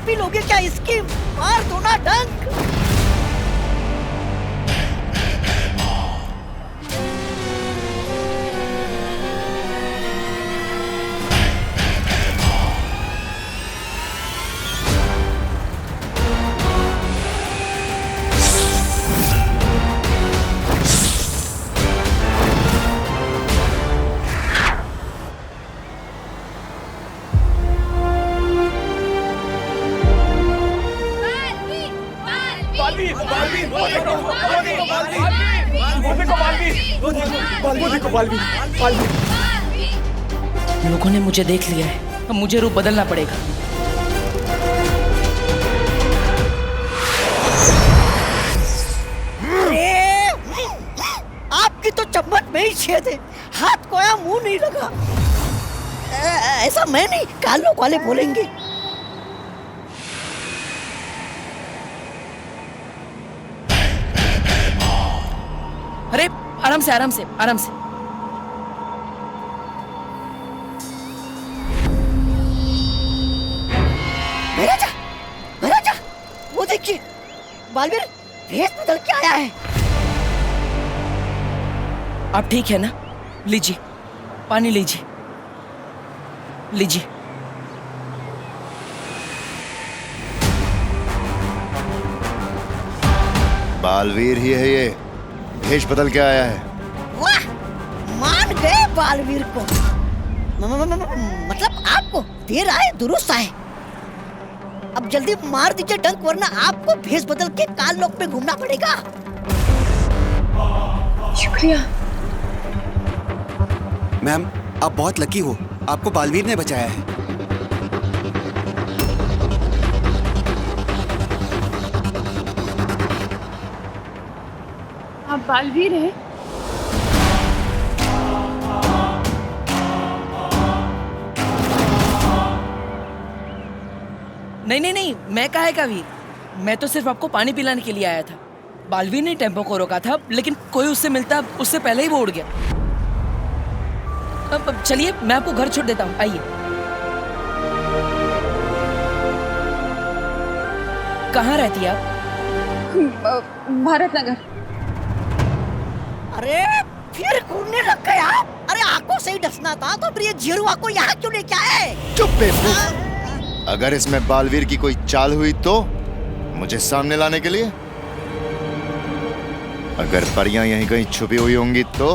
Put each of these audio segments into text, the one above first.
भी लोगे क्या इसकी? मार दो ना डंक। लोगों ने मुझे देख लिया है, अब मुझे रूप बदलना पड़ेगा। आपकी तो चम्मच में ही छेद है, हाथ कोया मुंह नहीं लगा। ऐसा मैं नहीं, कालों वाले बोलेंगे। अरे आराम से आराम से आराम से। महाराजा, वो देखिए, बालवीर भेष बदल के आया है। आप ठीक है ना? लीजिए, पानी लीजिए, लीजिए। बालवीर ही है ये, भेष बदल के आया है। वाह, मान गए बालवीर को। मतलब आपको देर आए दुरुस्त आए। अब जल्दी मार दीजिए डंक, वरना आपको भेष बदल के काल लोक में घूमना पड़ेगा। शुक्रिया मैम, आप बहुत लकी हो, आपको बालवीर ने बचाया है। आप बालवीर हैं? नहीं नहीं नहीं, मैं काहे का वीर? मैं तो सिर्फ आपको पानी पिलाने के लिए आया था। बालवीर ने टेम्पो को रोका था, लेकिन कोई उससे मिलता, उससे पहले ही वो उड़ गया। अब चलिए, मैं आपको घर छोड़ देता हूँ, आइए। कहाँ रहती है आप? भारत नगर। अरे फिर घूमने लग गए आप? अरे आंखों से ही डसना था तो फिर ये जिरुआ को यहाँ क्यों लेके आए? चुप बेवकूफ। अगर इसमें बालवीर की कोई चाल हुई तो मुझे सामने लाने के लिए? अगर परियां यहीं कहीं छुपी हुई होंगी तो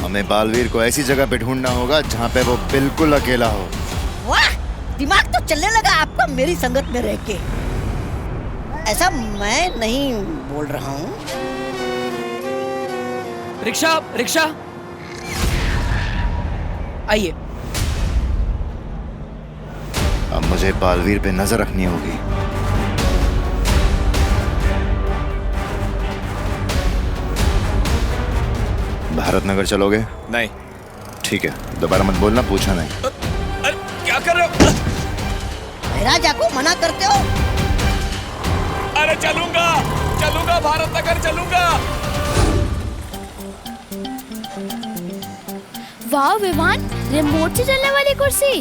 हमें बालवीर को ऐसी जगह पे ढूंढना होगा जहाँ पे वो बिल्कुल अकेला हो। वाह, दिमाग तो चलने लगा आपका मेरी संगत में रह के। ऐसा मैं नहीं बोल रहा हूँ। रिक्शा, रिक्शा, आइए। अब मुझे बालवीर पे नजर रखनी होगी। भारत नगर चलोगे? नहीं। ठीक है, दोबारा मत बोलना, पूछा नहीं। अरे क्या कर रहे हो? महाराजा को मना करते हो? अरे चलूंगा, चलूंगा, भारत नगर चलूंगा। वाह विवान, रिमोट से चलने वाली कुर्सी।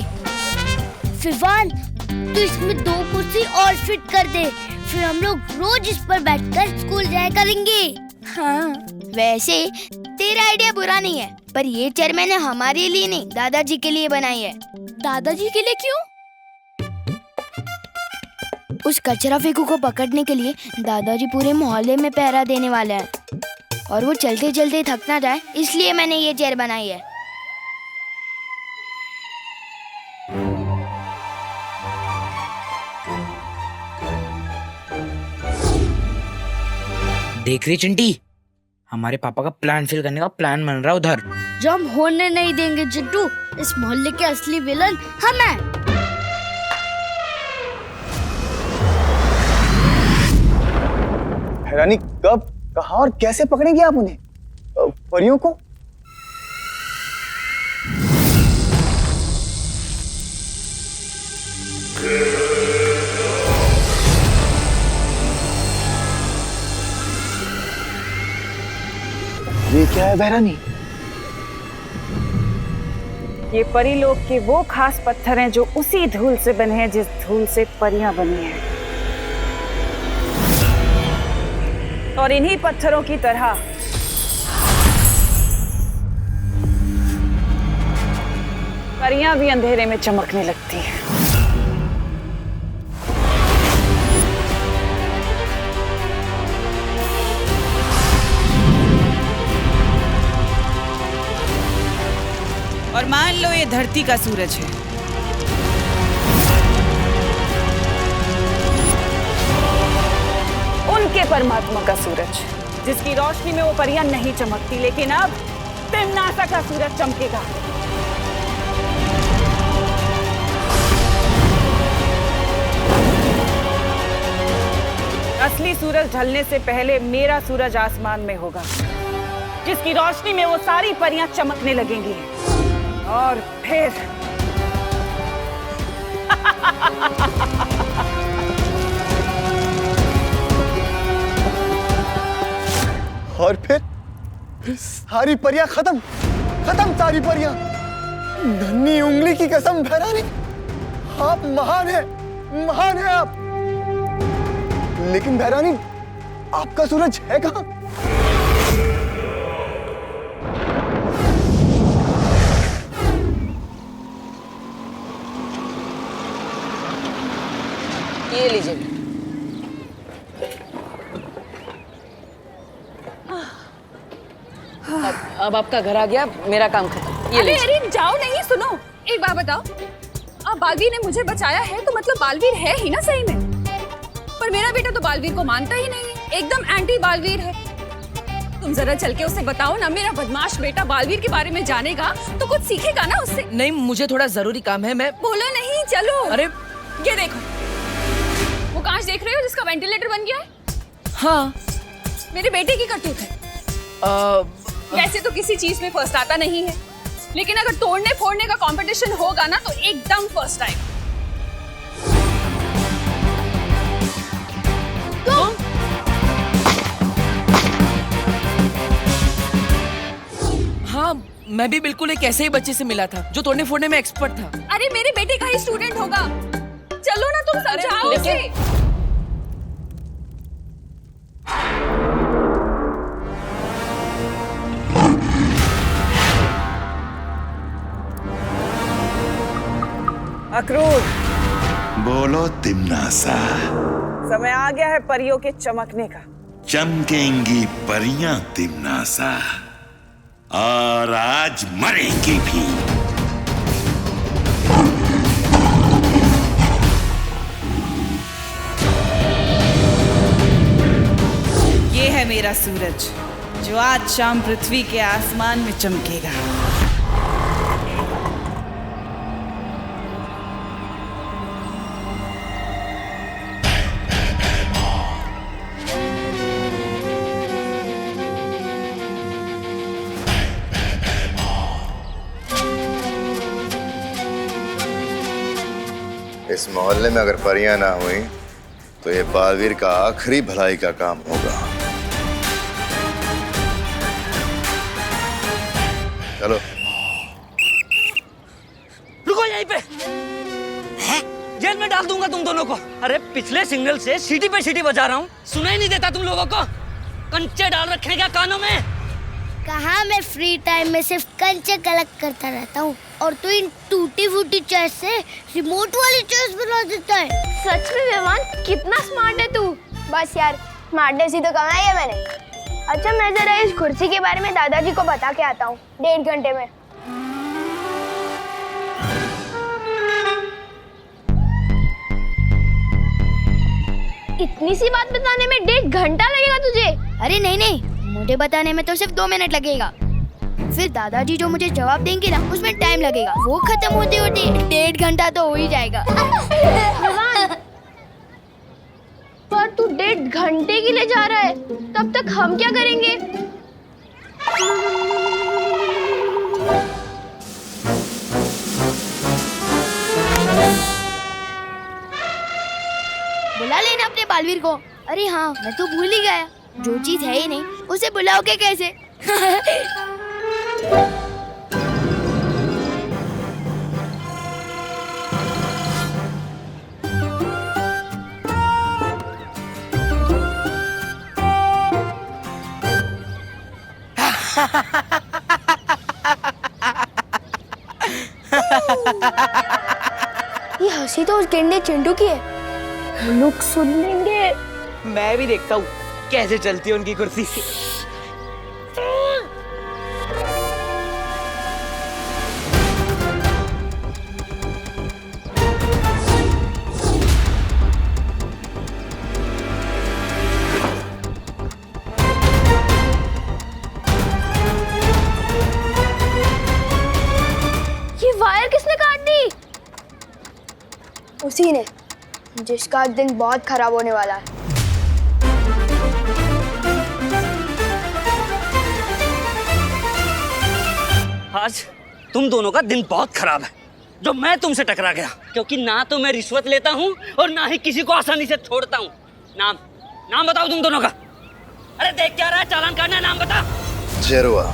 विवान, तू इसमें 2 कुर्सी और फिट कर दे, फिर हम लोग रोज इस पर बैठकर स्कूल जाया करेंगे। हाँ, वैसे तेरा आइडिया बुरा नहीं है, पर ये चेयर मैंने हमारे लिए नहीं, दादाजी के लिए बनाई है। दादाजी के लिए क्यों? उस कचरा फेंकू को पकड़ने के लिए दादाजी पूरे मोहल्ले में पहरा देने वाले हैं, और वो चलते चलते थक ना जाए, इसलिए मैंने ये चेयर बनाई है। देख रही चिंटी, हमारे पापा का प्लान फेल करने का प्लान बन रहा है उधर। जो हम होने नहीं देंगे चिट्टू, इस मोहल्ले के असली विलन हम हैं। हैरानी, कब, कहाँ और कैसे पकड़ेंगे आप उन्हें, परियों को? ये क्या है बहरानी? ये परी लोग के वो खास पत्थर हैं जो उसी धूल से बने हैं जिस धूल से परियां बनी हैं। और इन्हीं पत्थरों की तरह परियां भी अंधेरे में चमकने लगती हैं। और मान लो ये धरती का सूरज है, उनके परमात्मा का सूरज, जिसकी रोशनी में वो परियां नहीं चमकती, लेकिन अब तिम्नासा का सूरज चमकेगा। असली सूरज ढलने से पहले मेरा सूरज आसमान में होगा, जिसकी रोशनी में वो सारी परियां चमकने लगेंगी। और फिर और फिर सारी परियां खत्म, खत्म सारी परियां। नन्ही उंगली की कसम भैरानी, आप महान हैं, महान हैं आप। लेकिन भैरानी, आपका सूरज है कहां? ये लीजिए। अब आपका घर आ गया, मेरा काम खत्म। अरे अरे जाओ नहीं, सुनो एक बात बताओ, अब बालवीर ने मुझे बचाया है तो मतलब बालवीर है ही ना सही में। पर मेरा बेटा तो बालवीर को मानता ही नहीं है, एकदम एंटी बालवीर है। तुम जरा चल के उसे बताओ ना, मेरा बदमाश बेटा बालवीर के बारे में जानेगा तो कुछ सीखेगा ना उससे। नहीं, मुझे थोड़ा जरूरी काम है। मैं बोलो नहीं, चलो। अरे ये देखो, वो कांच देख रहे हो जिसका वेंटिलेटर बन गया है? हाँ, मेरे बेटे की करतूत है। वैसे तो किसी चीज में फर्स्ट आता नहीं है, लेकिन अगर तोड़ने फोड़ने का कंपटीशन होगा ना तो एकदम फर्स्ट आएगा। हाँ, मैं भी बिल्कुल एक ऐसे ही बच्चे से मिला था जो तोड़ने फोड़ने में एक्सपर्ट था। अरे मेरे बेटे का ही स्टूडेंट होगा। चलो ना, तुम समझाओ उसे। अक्रूर, बोलो तिम्नासा। समय आ गया है परियों के चमकने का। चमकेंगी परियां तिम्नासा, और आज मरेंगी भी। ये है मेरा सूरज, जो आज शाम पृथ्वी के आसमान में चमकेगा। इस मोहल्ले में अगर परियां ना हुई तो ये बालवीर का आखिरी भलाई का काम होगा। चलो। रुको यहीं पे, जेल में डाल दूंगा तुम दोनों को। अरे पिछले सिग्नल से सीटी पे सीटी बजा रहा हूँ, सुनाई नहीं देता तुम लोगों को? कंचे डाल रखे हैं क्या कानों में? कहाँ, मैं फ्री टाइम में सिर्फ कंचे कलेक्ट करता रहता हूँ, और तू इन टूटी फूटी चेयर से रिमोट वाली चेयर बना देता है। सच में विमान, कितना स्मार्ट है तू। बस यार, स्मार्टनेस ही तो कमाई है मैंने। अच्छा, मैं जरा इस कुर्सी के बारे में दादाजी को बता के आता हूँ 1.5 घंटे में। इतनी सी बात बताने में 1.5 घंटा लगेगा तुझे? अरे नहीं नहीं, मुझे बताने में तो सिर्फ 2 मिनट लगेगा। फिर दादाजी जो मुझे जवाब देंगे ना, उसमें टाइम लगेगा। वो खत्म होते होते 1.5 घंटा तो हो ही जाएगा। पर तू 1.5 घंटे के लिए जा रहा है, तब तक हम क्या करेंगे? बुला लेना अपने बालवीर को। अरे हाँ, मैं तो भूल ही गया, जो चीज है ही नहीं उसे बुलाओगे कैसे? ये हंसी तो उस गेंडे चिंटू की है। लोग सुन लेंगे। मैं भी देखता हूँ कैसे चलती है उनकी कुर्सी। ये वायर किसने काट दी? उसी ने, जिसका दिन बहुत खराब होने वाला है। आज तुम दोनों का दिन बहुत खराब है जो मैं तुमसे टकरा गया, क्योंकि ना तो मैं रिश्वत लेता हूँ और ना ही किसी को आसानी से छोड़ता हूँ। नाम बताओ तुम दोनों का। अरे देख क्या रहा है, चालान काटना है, नाम बता। जेरुआ।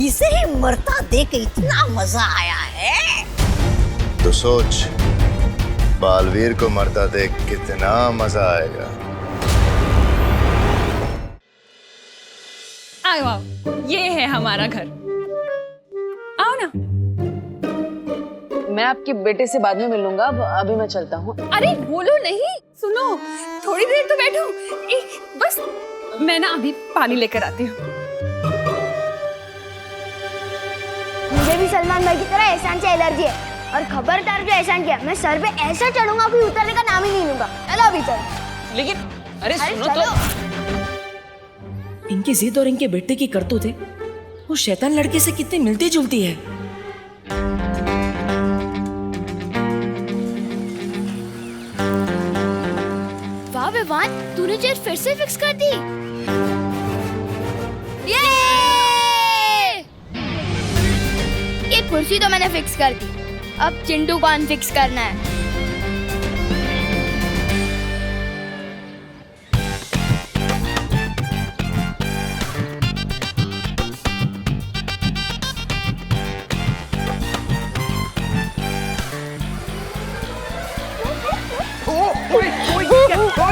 इसे ही मरता देख इतना मजा आया है। तो सोच, बालवीर को मरता देख कितना मजा आएगा। आओ आओ, ये है हमारा घर। आओ ना। मैं आपके बेटे से बाद में मिलूंगा, अभी मैं चलता हूँ। अरे बोलो नहीं, सुनो थोड़ी देर तो बैठो। बस मैं ना अभी पानी लेकर आती हूँ। मुझे भी सलमान भाई की तरह एहसान से एलर्जी है, और खबरदार जो एहसान किया मैं सर पे ऐसा चढ़ूंगा कि उतरने का नाम ही नहीं लूंगा। चलो अभी चलो। लेकिन अरे सुनो चलो। तो इनकी जिद और इनके बेटे की करतूतें वो शैतान लड़के से कितनी मिलती जुलती है। वाह विवान, तूने चेयर फिर से फिक्स कर दी। ये कुर्सी तो मैंने फिक्स कर दी, अब चिंटू को अनफिक्स करना है।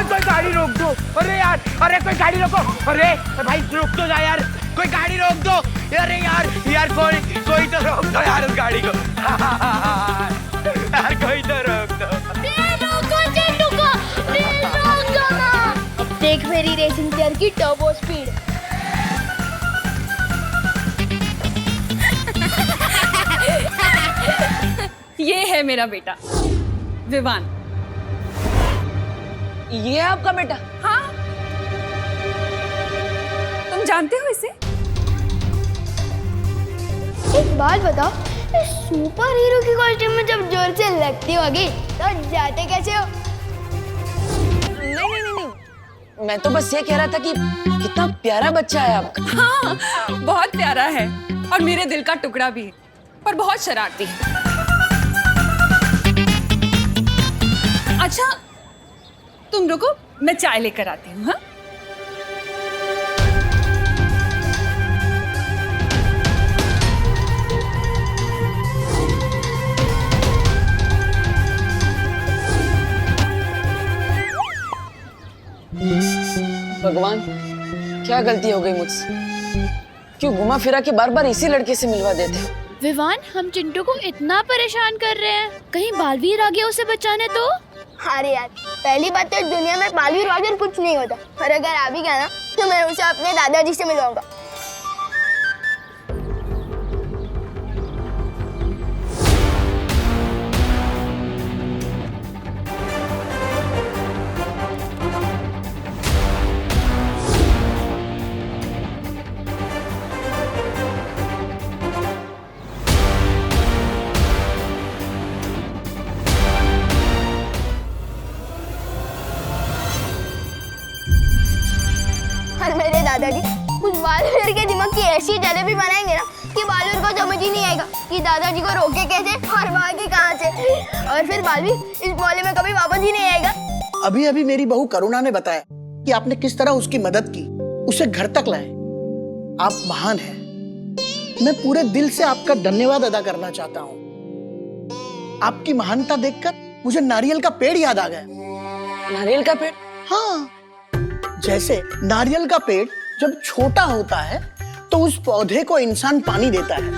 कोई गाड़ी रोक दो। अरे यार, अरे कोई गाड़ी रोको। अरे भाई रोक दो यार, कोई गाड़ी रोक दो। अरे यार कोई तो रोक दो यार उस गाड़ी को। यार कोई तो रोक दो। देख मेरी रेसिंग चेयर की टर्बो स्पीड। ये है मेरा बेटा विवान। ये है आपका बेटा? हाँ, तुम जानते हो इसे? एक बात बताओ, इस सुपर हीरो की कॉस्ट्यूम में जब जोर से लगती होगी तो जाते कैसे हो? नहीं, मैं तो बस ये कह रहा था कि कितना प्यारा बच्चा है आपका। हाँ, बहुत प्यारा है और मेरे दिल का टुकड़ा भी, पर बहुत शरारती है। अच्छा तुम रुको, मैं चाय लेकर आती हूँ। हाँ, भगवान, क्या गलती हो गई मुझसे? क्यों घुमा फिरा के बार बार इसी लड़के से मिलवा देते हो? विवान, हम चिंटू को इतना परेशान कर रहे हैं, कहीं बालवीर आ गया उसे बचाने तो? अरे यार, पहली बात तो दुनिया में बालवीर वालवीर कुछ नहीं होता, और अगर आ भी गया ना तो मैं उसे अपने दादाजी से मिलवाऊंगा। और मेरे दादाजी उस बालवीर के दिमाग की ऐसी जलेबी बनाएंगे ना कि बालवीर को समझ ही नहीं आएगा कि दादाजी को रोके कैसे और भागे कहाँ से, और फिर बालवीर इस मोहल्ले में कभी वापस ही नहीं आएगा। अभी अभी मेरी बहू करुणा ने बताया कि आपने किस तरह उसकी मदद की, उसे घर तक लाए। आप महान हैं। मैं पूरे दिल से आपका धन्यवाद अदा करना चाहता हूँ। आपकी महानता देखकर मुझे नारियल का पेड़ याद आ गया। नारियल का पेड़? हाँ, जैसे नारियल का पेड़ जब छोटा होता है तो उस पौधे को इंसान पानी देता है,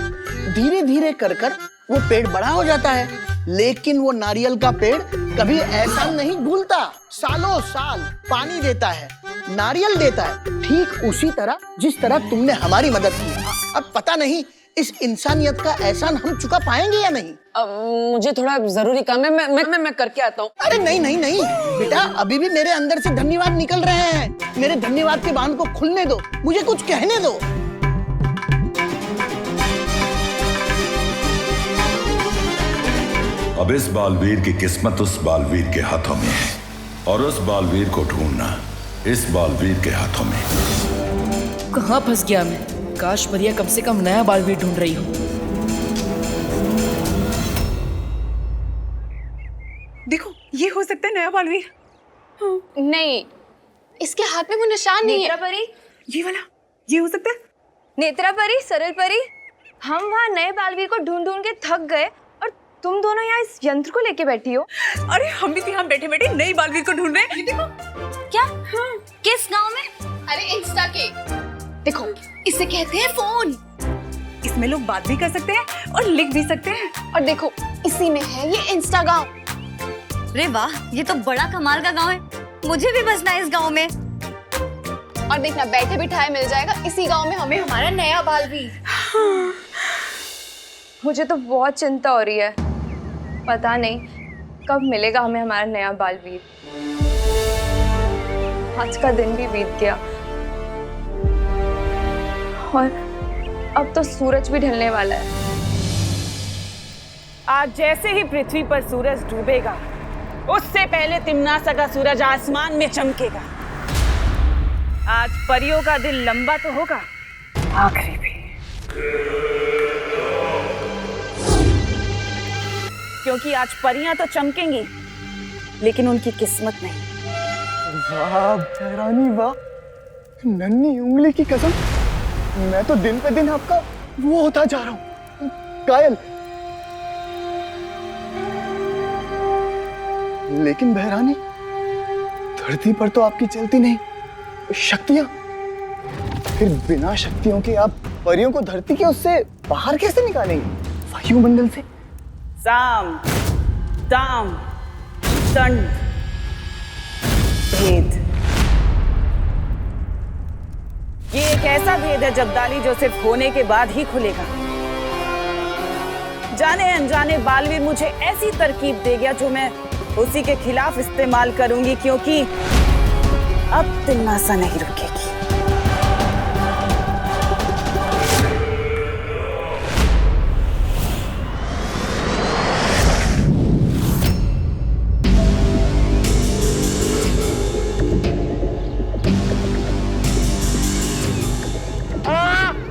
धीरे धीरे कर कर वो पेड़ बड़ा हो जाता है। लेकिन वो नारियल का पेड़ कभी ऐसा नहीं भूलता, सालों साल पानी देता है, नारियल देता है, ठीक उसी तरह जिस तरह तुमने हमारी मदद की। अब पता नहीं इस इंसानियत का एहसान हम चुका पाएंगे या नहीं। मुझे थोड़ा जरूरी काम है, मैं करके आता हूँ। अरे नहीं नहीं नहीं बेटा, अभी भी मेरे अंदर से धन्यवाद निकल रहे हैं। मेरे धन्यवाद के बांध को खुलने दो, मुझे कुछ कहने दो। अब इस बालवीर की किस्मत उस बालवीर के हाथों में है और उस बालवीर को ढूंढना इस बालवीर के हाथों में। कहाँ फंस गया मैं? काश परिया कम से कम नया बालवीर ढूंढ रही हो। देखो, ये हो सकता है नया बालवीर। नहीं, इसके हाथ में वो निशान नहीं है। नेत्रा परी, ये वाला, ये हो सकता है। नेत्रा परी, सरल परी, हम वहाँ नए बालवीर को ढूंढ ढूंढ के थक गए और तुम दोनों यहाँ इस यंत्र को लेके बैठी हो। अरे हम भी यहाँ बैठे बैठे नई बालवीर को ढूंढ रहे हैं। देखो क्या? किस गांव में? अरे इंस्टा के। देखो, इसे कहते हैं फोन। इसमें लोग बात भी कर सकते हैं और लिख भी सकते हैं। और देखो, इसी में है ये इंस्टा गांव। अरे वाह, ये तो बड़ा कमाल का गांव है। मुझे भी बसना है इस गांव में। और देखना, बैठे बिठाए मिल जाएगा इसी गांव में हमें हमारा नया बालवीर। मुझे तो बहुत चिंता हो रही है। पता नहीं कब मिलेगा हमें हमारा नया बालवीर। आज का दिन भी बीत गया और अब तो सूरज भी ढलने वाला है। आज जैसे ही पृथ्वी पर सूरज डूबेगा, उससे पहले तिम्नासा का सूरज आसमान में चमकेगा। आज परियों का दिन लंबा तो होगा, आखिरी भी। क्योंकि आज परियां तो चमकेंगी, लेकिन उनकी किस्मत नहीं। वाह भैरानी वाह, नन्ही उंगली की कसम, मैं तो दिन पे दिन आपका वो होता जा रहा हूँ, कायल। लेकिन भैरानी, धरती पर तो आपकी चलती नहीं शक्तियां, फिर बिना शक्तियों के आप परियों को धरती के उससे बाहर कैसे निकालेंगे, वायुमंडल से? साम, दाम, दंड, भेद। ये एक ऐसा भेद है जब्दाली जो सिर्फ होने के बाद ही खुलेगा। जाने अनजाने बालवीर मुझे ऐसी तरकीब दे गया जो मैं उसी के खिलाफ इस्तेमाल करूंगी, क्योंकि अब तिम्नासा नहीं रुकेगी।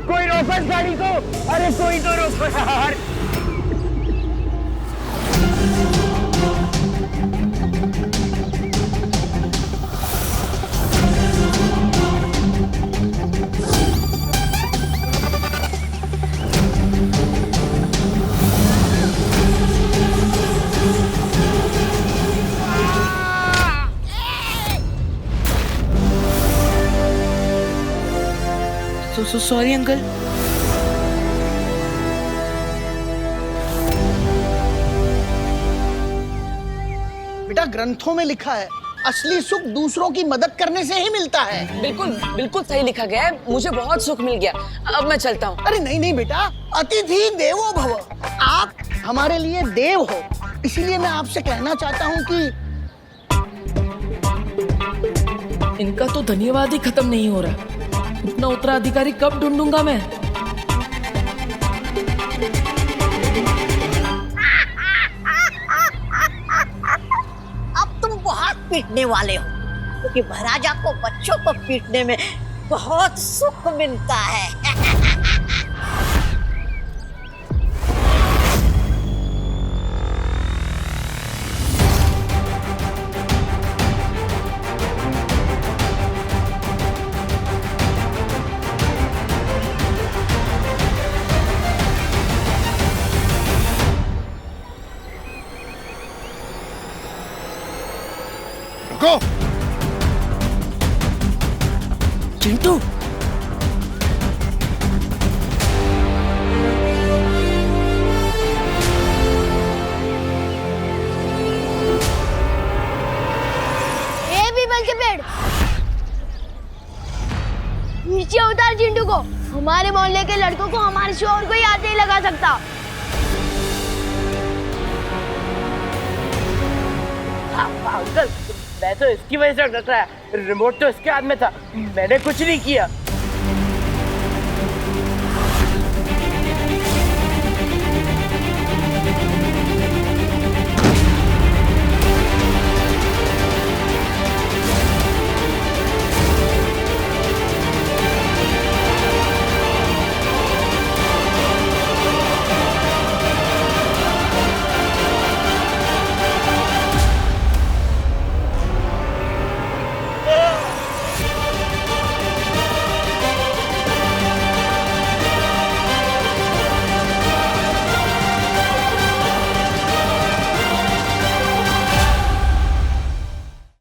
कोई रोको इस गाड़ी को। अरे कोई तो रोको यार। Sorry uncle. बेटा, ग्रंथों में लिखा है असली सुख दूसरों की मदद करने से ही मिलता है। बिल्कुल बिल्कुल सही लिखा गया है। मुझे बहुत सुख मिल गया। अब मैं चलता हूँ। अरे नहीं नहीं बेटा, अतिथि देवो भव। आप हमारे लिए देव हो, इसीलिए मैं आपसे कहना चाहता हूँ कि इनका तो धन्यवाद ही खत्म नहीं हो रहा। इतना उत्तराधिकारी कब ढूंढूंगा मैं? अब तुम बहुत पीटने वाले हो, क्योंकि महाराजा को बच्चों को पीटने में बहुत सुख मिलता है। चिंटू पीपल के पेड़ नीचे उतार चिंटू को। हमारे मोहल्ले के लड़कों को हमारे शोर को याद नहीं लगा सकता। अंकल मैं तो इसकी वजह से डर रहा है, रिमोट तो इसके हाथ में था, मैंने कुछ नहीं किया।